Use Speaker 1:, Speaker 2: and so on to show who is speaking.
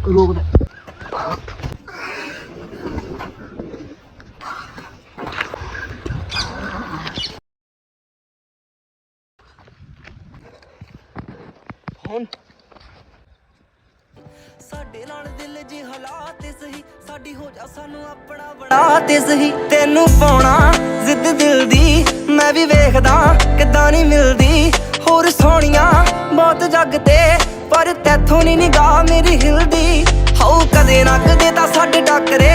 Speaker 1: ਰੋਕ ਦੇ। ਹੁਣ
Speaker 2: ਸਾਡੇ ਨਾਲ ਦਿਲ ਜੀ ਹਾਲਾਤ ਸਹੀ ਸਾਡੀ ਹੋ ਜਾ ਸਾਨੂੰ ਆਪਣਾ ਬਣਾ ਤੇ ਸਹੀ ਤੈਨੂੰ ਪਾਉਣਾ ਜ਼ਿੱਦ ਦਿਲ ਦੀ ਮੈਂ ਵੀ ਵੇਖਦਾ ਕਿੱਦਾਂ ਨਹੀਂ ਮਿਲਦੀ ਹੋਰ ਸੋਹਣੀਆਂ ਬਹੁਤ ਜੱਗ ਤੇ ਪਰ ਤੈਥੋਂ ਨੀ ਨਿਗਾਹ ਮੇਰੀ ਹਿਲਦੀ ਹਾਉ ਕਦੇ ਨਾ ਕਦੇ ਤਾਂ ਸਾਡੇ ਟੱਕਰੇ